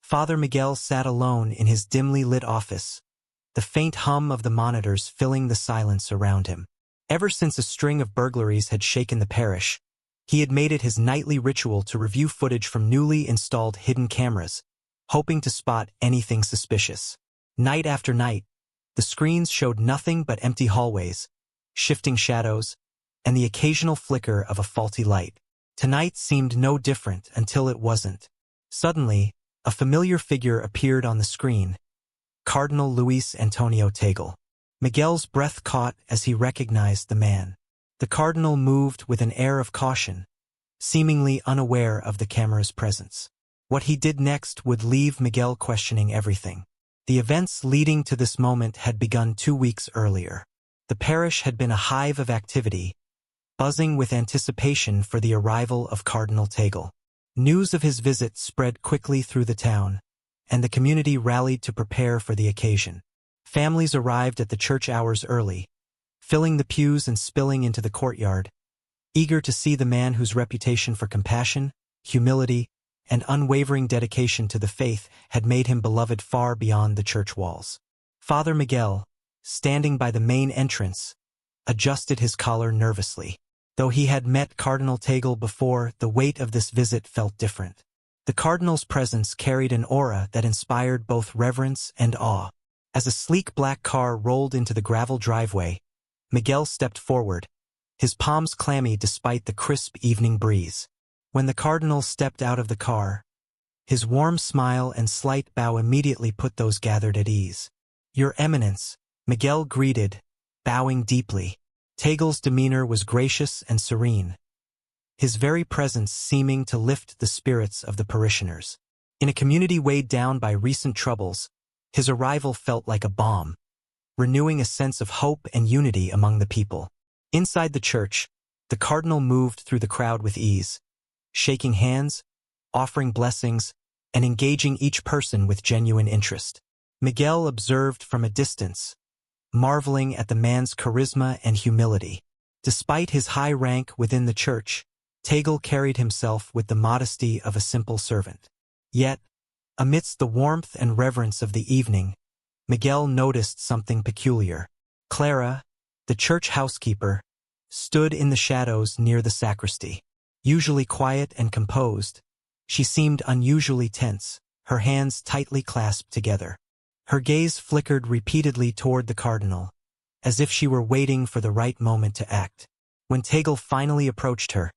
Father Miguel sat alone in his dimly lit office, the faint hum of the monitors filling the silence around him. Ever since a string of burglaries had shaken the parish, he had made it his nightly ritual to review footage from newly installed hidden cameras, hoping to spot anything suspicious. Night after night, the screens showed nothing but empty hallways, shifting shadows, and the occasional flicker of a faulty light. Tonight seemed no different until it wasn't. Suddenly, a familiar figure appeared on the screen, Cardinal Luis Antonio Tagle. Miguel's breath caught as he recognized the man. The cardinal moved with an air of caution, seemingly unaware of the camera's presence. What he did next would leave Miguel questioning everything. The events leading to this moment had begun 2 weeks earlier. The parish had been a hive of activity, buzzing with anticipation for the arrival of Cardinal Tagle. News of his visit spread quickly through the town, and the community rallied to prepare for the occasion. Families arrived at the church hours early, filling the pews and spilling into the courtyard, eager to see the man whose reputation for compassion, humility, and unwavering dedication to the faith had made him beloved far beyond the church walls. Father Miguel, standing by the main entrance, adjusted his collar nervously. Though he had met Cardinal Tagle before, the weight of this visit felt different. The cardinal's presence carried an aura that inspired both reverence and awe. As a sleek black car rolled into the gravel driveway, Miguel stepped forward, his palms clammy despite the crisp evening breeze. When the cardinal stepped out of the car, his warm smile and slight bow immediately put those gathered at ease. "Your Eminence," Miguel greeted, bowing deeply. Tagle's demeanor was gracious and serene, his very presence seeming to lift the spirits of the parishioners. In a community weighed down by recent troubles, his arrival felt like a balm, renewing a sense of hope and unity among the people. Inside the church, the cardinal moved through the crowd with ease, shaking hands, offering blessings, and engaging each person with genuine interest. Miguel observed from a distance, marveling at the man's charisma and humility. Despite his high rank within the church, Tagle carried himself with the modesty of a simple servant. Yet, amidst the warmth and reverence of the evening, Miguel noticed something peculiar. Clara, the church housekeeper, stood in the shadows near the sacristy. Usually quiet and composed, she seemed unusually tense, her hands tightly clasped together. Her gaze flickered repeatedly toward the cardinal, as if she were waiting for the right moment to act. When Tagle finally approached her,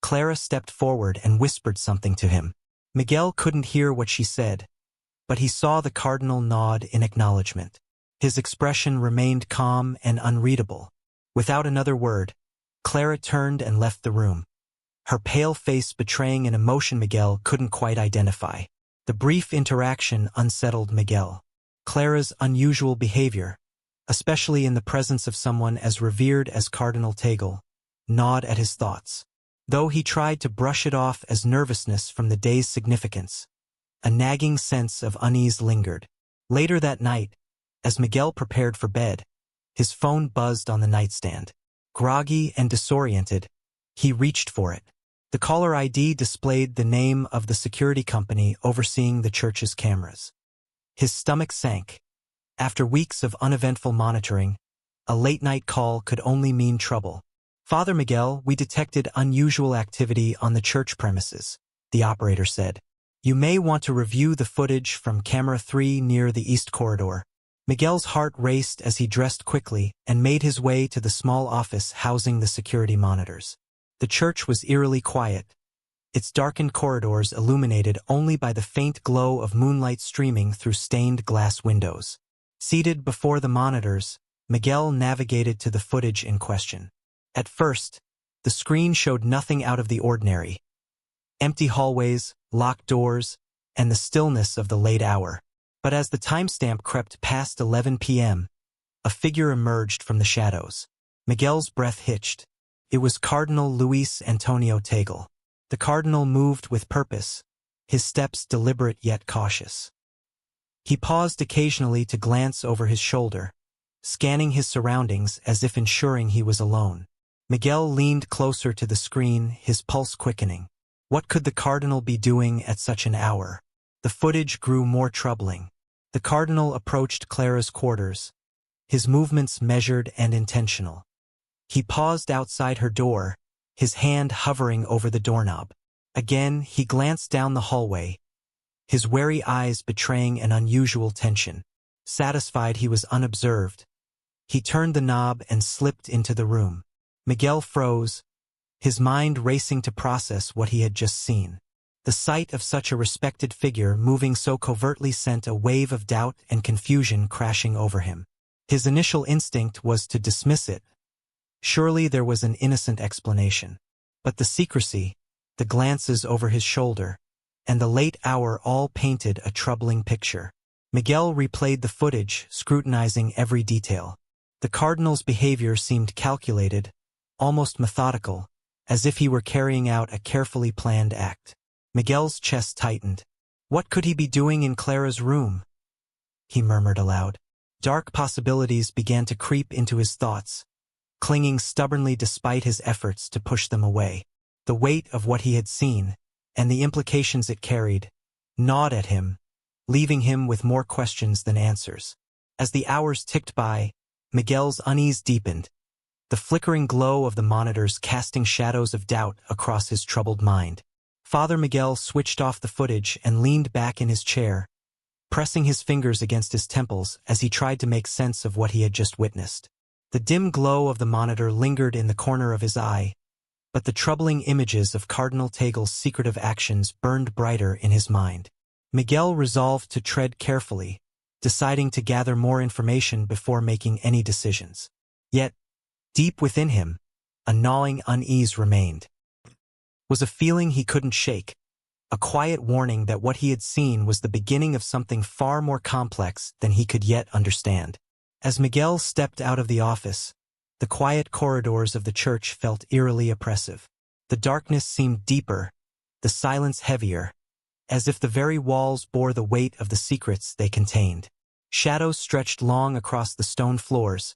Clara stepped forward and whispered something to him. Miguel couldn't hear what she said, but he saw the cardinal nod in acknowledgement. His expression remained calm and unreadable. Without another word, Clara turned and left the room, her pale face betraying an emotion Miguel couldn't quite identify. The brief interaction unsettled Miguel. Clara's unusual behavior, especially in the presence of someone as revered as Cardinal Tagle, gnawed at his thoughts. Though he tried to brush it off as nervousness from the day's significance, a nagging sense of unease lingered. Later that night, as Miguel prepared for bed, his phone buzzed on the nightstand. Groggy and disoriented, he reached for it. The caller ID displayed the name of the security company overseeing the church's cameras. His stomach sank. After weeks of uneventful monitoring, a late-night call could only mean trouble. "Father Miguel, we detected unusual activity on the church premises," the operator said. "You may want to review the footage from camera 3 near the east corridor." Miguel's heart raced as he dressed quickly and made his way to the small office housing the security monitors. The church was eerily quiet, its darkened corridors illuminated only by the faint glow of moonlight streaming through stained glass windows. Seated before the monitors, Miguel navigated to the footage in question. At first, the screen showed nothing out of the ordinary. Empty hallways, locked doors, and the stillness of the late hour. But as the timestamp crept past 11 p.m., a figure emerged from the shadows. Miguel's breath hitched. It was Cardinal Luis Antonio Tagle. The cardinal moved with purpose, his steps deliberate yet cautious. He paused occasionally to glance over his shoulder, scanning his surroundings as if ensuring he was alone. Miguel leaned closer to the screen, his pulse quickening. What could the cardinal be doing at such an hour? The footage grew more troubling. The cardinal approached Clara's quarters, his movements measured and intentional. He paused outside her door, his hand hovering over the doorknob. Again, he glanced down the hallway, his wary eyes betraying an unusual tension. Satisfied he was unobserved, he turned the knob and slipped into the room. Miguel froze, his mind racing to process what he had just seen. The sight of such a respected figure moving so covertly sent a wave of doubt and confusion crashing over him. His initial instinct was to dismiss it. Surely there was an innocent explanation. But the secrecy, the glances over his shoulder, and the late hour all painted a troubling picture. Miguel replayed the footage, scrutinizing every detail. The cardinal's behavior seemed calculated, almost methodical, as if he were carrying out a carefully planned act. Miguel's chest tightened. What could he be doing in Clara's room? He murmured aloud. Dark possibilities began to creep into his thoughts, clinging stubbornly despite his efforts to push them away. The weight of what he had seen, and the implications it carried, gnawed at him, leaving him with more questions than answers. As the hours ticked by, Miguel's unease deepened, the flickering glow of the monitors casting shadows of doubt across his troubled mind. Father Miguel switched off the footage and leaned back in his chair, pressing his fingers against his temples as he tried to make sense of what he had just witnessed. The dim glow of the monitor lingered in the corner of his eye, but the troubling images of Cardinal Tagle's secretive actions burned brighter in his mind. Miguel resolved to tread carefully, deciding to gather more information before making any decisions. Yet, deep within him, a gnawing unease remained. It was a feeling he couldn't shake, a quiet warning that what he had seen was the beginning of something far more complex than he could yet understand. As Miguel stepped out of the office, the quiet corridors of the church felt eerily oppressive. The darkness seemed deeper, the silence heavier, as if the very walls bore the weight of the secrets they contained. Shadows stretched long across the stone floors,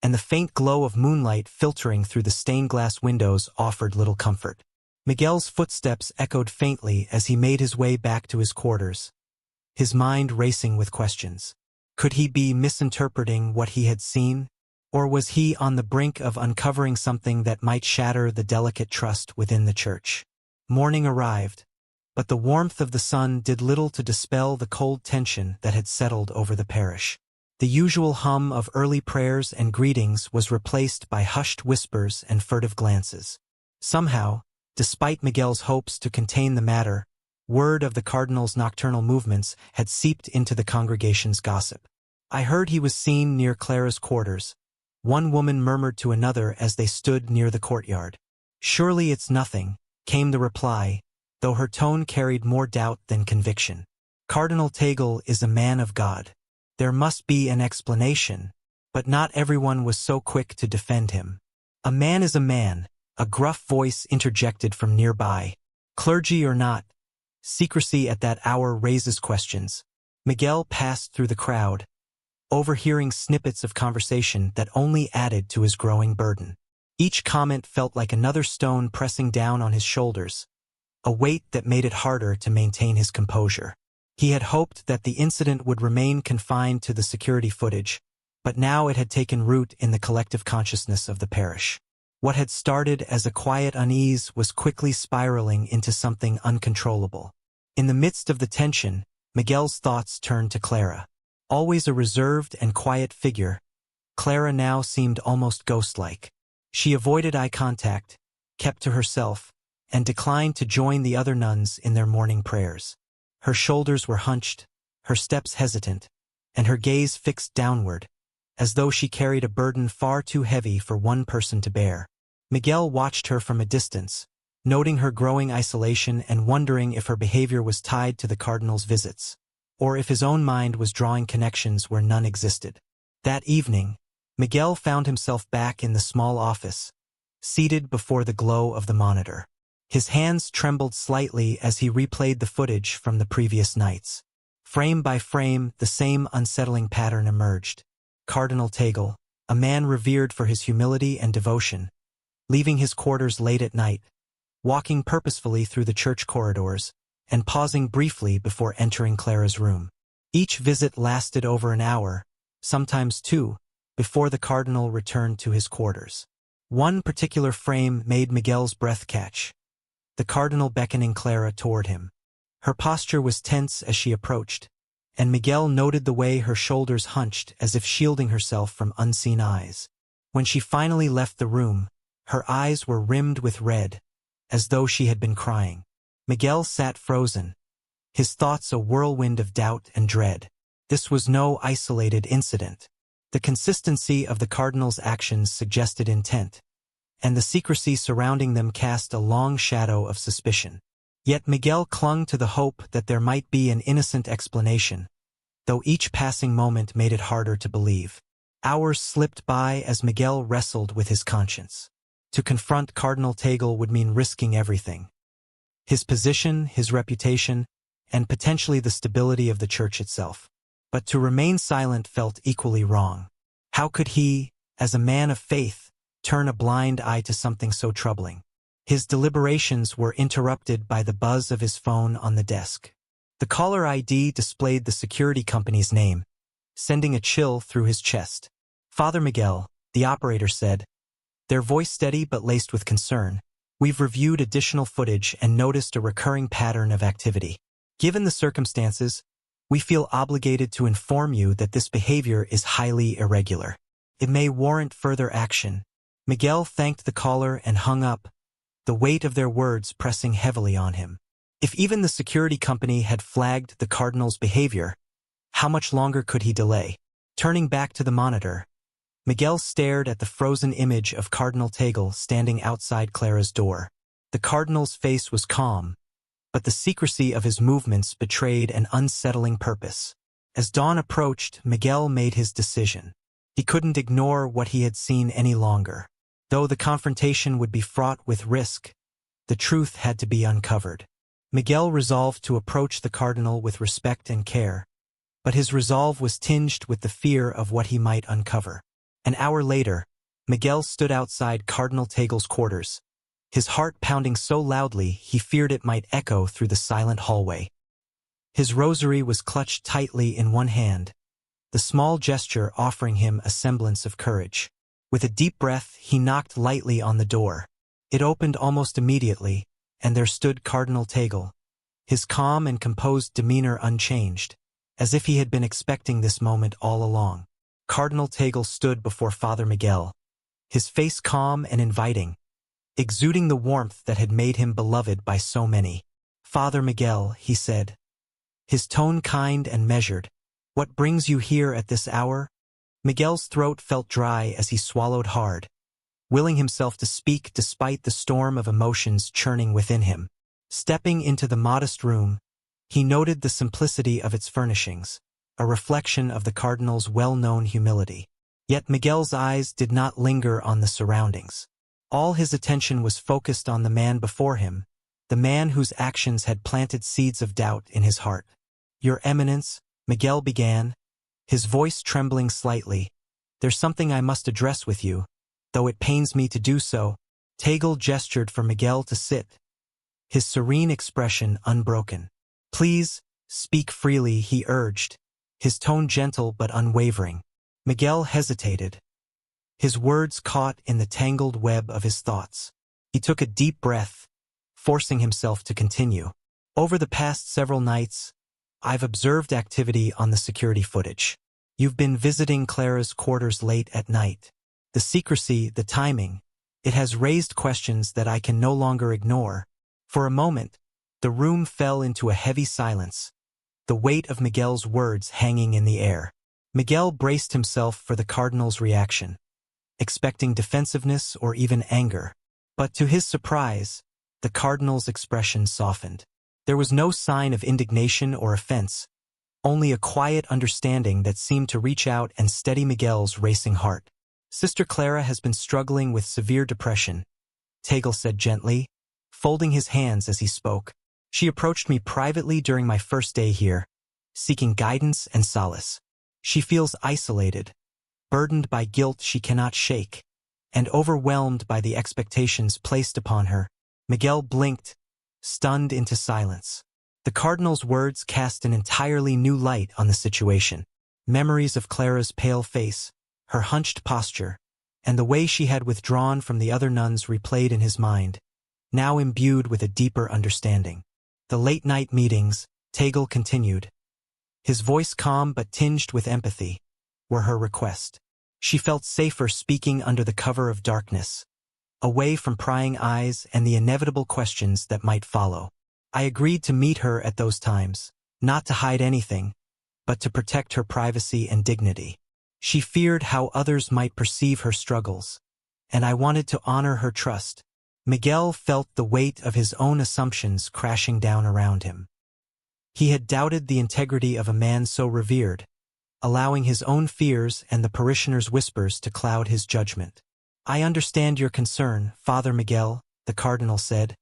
and the faint glow of moonlight filtering through the stained glass windows offered little comfort. Miguel's footsteps echoed faintly as he made his way back to his quarters, his mind racing with questions. Could he be misinterpreting what he had seen? Or was he on the brink of uncovering something that might shatter the delicate trust within the church? Morning arrived, but the warmth of the sun did little to dispel the cold tension that had settled over the parish. The usual hum of early prayers and greetings was replaced by hushed whispers and furtive glances. Somehow, despite Miguel's hopes to contain the matter, word of the cardinal's nocturnal movements had seeped into the congregation's gossip. I heard he was seen near Clara's quarters, one woman murmured to another as they stood near the courtyard. Surely it's nothing, came the reply, though her tone carried more doubt than conviction. Cardinal Tagle is a man of God. There must be an explanation, but not everyone was so quick to defend him. A man is a man, a gruff voice interjected from nearby. Clergy or not, secrecy at that hour raises questions. Miguel passed through the crowd, overhearing snippets of conversation that only added to his growing burden. Each comment felt like another stone pressing down on his shoulders, a weight that made it harder to maintain his composure. He had hoped that the incident would remain confined to the security footage, but now it had taken root in the collective consciousness of the parish. What had started as a quiet unease was quickly spiraling into something uncontrollable. In the midst of the tension, Miguel's thoughts turned to Clara. Always a reserved and quiet figure, Clara now seemed almost ghost-like. She avoided eye contact, kept to herself, and declined to join the other nuns in their morning prayers. Her shoulders were hunched, her steps hesitant, and her gaze fixed downward, as though she carried a burden far too heavy for one person to bear. Miguel watched her from a distance, noting her growing isolation and wondering if her behavior was tied to the cardinal's visits, or if his own mind was drawing connections where none existed. That evening, Miguel found himself back in the small office, seated before the glow of the monitor. His hands trembled slightly as he replayed the footage from the previous nights. Frame by frame, the same unsettling pattern emerged. Cardinal Tagle, a man revered for his humility and devotion, leaving his quarters late at night, walking purposefully through the church corridors, and pausing briefly before entering Clara's room. Each visit lasted over an hour, sometimes two, before the cardinal returned to his quarters. One particular frame made Miguel's breath catch, the cardinal beckoning Clara toward him. Her posture was tense as she approached, and Miguel noted the way her shoulders hunched as if shielding herself from unseen eyes. When she finally left the room, her eyes were rimmed with red, as though she had been crying. Miguel sat frozen, his thoughts a whirlwind of doubt and dread. This was no isolated incident. The consistency of the cardinal's actions suggested intent, and the secrecy surrounding them cast a long shadow of suspicion. Yet Miguel clung to the hope that there might be an innocent explanation, though each passing moment made it harder to believe. Hours slipped by as Miguel wrestled with his conscience. To confront Cardinal Tagle would mean risking everything: his position, his reputation, and potentially the stability of the church itself. But to remain silent felt equally wrong. How could he, as a man of faith, turn a blind eye to something so troubling? His deliberations were interrupted by the buzz of his phone on the desk. The caller ID displayed the security company's name, sending a chill through his chest. "Father Miguel," the operator said, their voice steady but laced with concern. "We've reviewed additional footage and noticed a recurring pattern of activity. Given the circumstances, we feel obligated to inform you that this behavior is highly irregular. It may warrant further action." Miguel thanked the caller and hung up, the weight of their words pressing heavily on him. If even the security company had flagged the cardinal's behavior, how much longer could he delay? Turning back to the monitor, Miguel stared at the frozen image of Cardinal Tagle standing outside Clara's door. The cardinal's face was calm, but the secrecy of his movements betrayed an unsettling purpose. As dawn approached, Miguel made his decision. He couldn't ignore what he had seen any longer. Though the confrontation would be fraught with risk, the truth had to be uncovered. Miguel resolved to approach the cardinal with respect and care, but his resolve was tinged with the fear of what he might uncover. An hour later, Miguel stood outside Cardinal Tagle's quarters, his heart pounding so loudly he feared it might echo through the silent hallway. His rosary was clutched tightly in one hand, the small gesture offering him a semblance of courage. With a deep breath, he knocked lightly on the door. It opened almost immediately, and there stood Cardinal Tagle, his calm and composed demeanor unchanged, as if he had been expecting this moment all along. Cardinal Tagle stood before Father Miguel, his face calm and inviting, exuding the warmth that had made him beloved by so many. "Father Miguel," he said, his tone kind and measured, "what brings you here at this hour?" Miguel's throat felt dry as he swallowed hard, willing himself to speak despite the storm of emotions churning within him. Stepping into the modest room, he noted the simplicity of its furnishings, a reflection of the cardinal's well-known humility. Yet Miguel's eyes did not linger on the surroundings. All his attention was focused on the man before him, the man whose actions had planted seeds of doubt in his heart. "Your Eminence," Miguel began, his voice trembling slightly, "there's something I must address with you, though it pains me to do so." Tagle gestured for Miguel to sit, his serene expression unbroken. "Please, speak freely," he urged, his tone gentle but unwavering. Miguel hesitated, his words caught in the tangled web of his thoughts. He took a deep breath, forcing himself to continue. "Over the past several nights, I've observed activity on the security footage. You've been visiting Clara's quarters late at night. The secrecy, the timing, it has raised questions that I can no longer ignore." For a moment, the room fell into a heavy silence, the weight of Miguel's words hanging in the air. Miguel braced himself for the cardinal's reaction, expecting defensiveness or even anger. But to his surprise, the cardinal's expression softened. There was no sign of indignation or offense, only a quiet understanding that seemed to reach out and steady Miguel's racing heart. "Sister Clara has been struggling with severe depression," Tagle said gently, folding his hands as he spoke. "She approached me privately during my first day here, seeking guidance and solace. She feels isolated, burdened by guilt she cannot shake, and overwhelmed by the expectations placed upon her." Miguel blinked, stunned into silence. The cardinal's words cast an entirely new light on the situation. Memories of Clara's pale face, her hunched posture, and the way she had withdrawn from the other nuns replayed in his mind, now imbued with a deeper understanding. The late-night meetings, Tagle continued, his voice calm but tinged with empathy, were her request. She felt safer speaking under the cover of darkness, away from prying eyes and the inevitable questions that might follow. I agreed to meet her at those times, not to hide anything, but to protect her privacy and dignity. She feared how others might perceive her struggles, and I wanted to honor her trust. Miguel felt the weight of his own assumptions crashing down around him. He had doubted the integrity of a man so revered, allowing his own fears and the parishioners' whispers to cloud his judgment. "I understand your concern, Father Miguel," the cardinal said,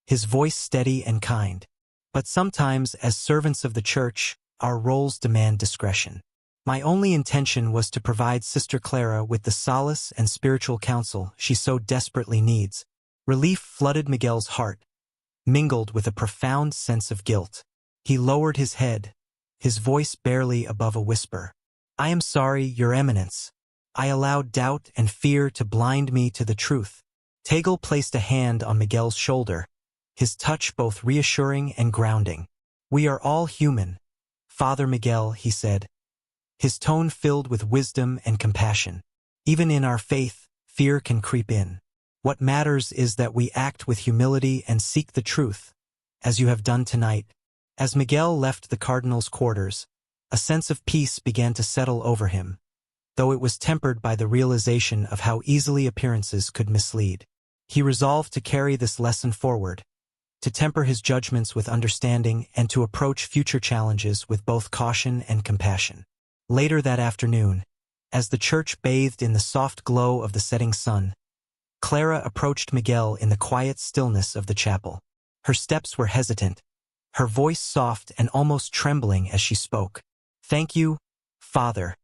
his voice steady and kind. "But sometimes, as servants of the Church, our roles demand discretion. My only intention was to provide Sister Clara with the solace and spiritual counsel she so desperately needs." Relief flooded Miguel's heart, mingled with a profound sense of guilt. He lowered his head, his voice barely above a whisper. "I am sorry, Your Eminence. I allowed doubt and fear to blind me to the truth." Tagle placed a hand on Miguel's shoulder, his touch both reassuring and grounding. "We are all human, Father Miguel," he said, his tone filled with wisdom and compassion. "Even in our faith, fear can creep in. What matters is that we act with humility and seek the truth, as you have done tonight." As Miguel left the cardinal's quarters, a sense of peace began to settle over him, though it was tempered by the realization of how easily appearances could mislead. He resolved to carry this lesson forward, to temper his judgments with understanding and to approach future challenges with both caution and compassion. Later that afternoon, as the church bathed in the soft glow of the setting sun, Clara approached Miguel in the quiet stillness of the chapel. Her steps were hesitant, her voice soft and almost trembling as she spoke. "Thank you, Father,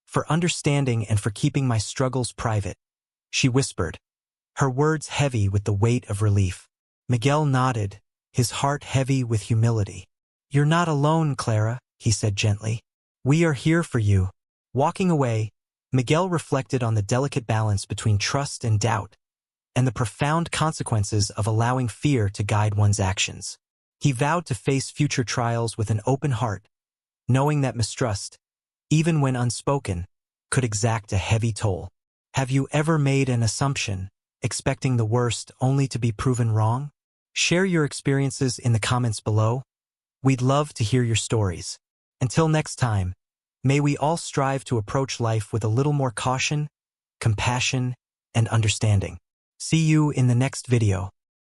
for understanding and for keeping my struggles private," she whispered, her words heavy with the weight of relief. Miguel nodded, his heart heavy with humility. "You're not alone, Clara," he said gently. "We are here for you." Walking away, Miguel reflected on the delicate balance between trust and doubt, and the profound consequences of allowing fear to guide one's actions. He vowed to face future trials with an open heart, knowing that mistrust, even when unspoken, could exact a heavy toll. Have you ever made an assumption, expecting the worst only to be proven wrong? Share your experiences in the comments below. We'd love to hear your stories. Until next time, may we all strive to approach life with a little more caution, compassion, and understanding. See you in the next video.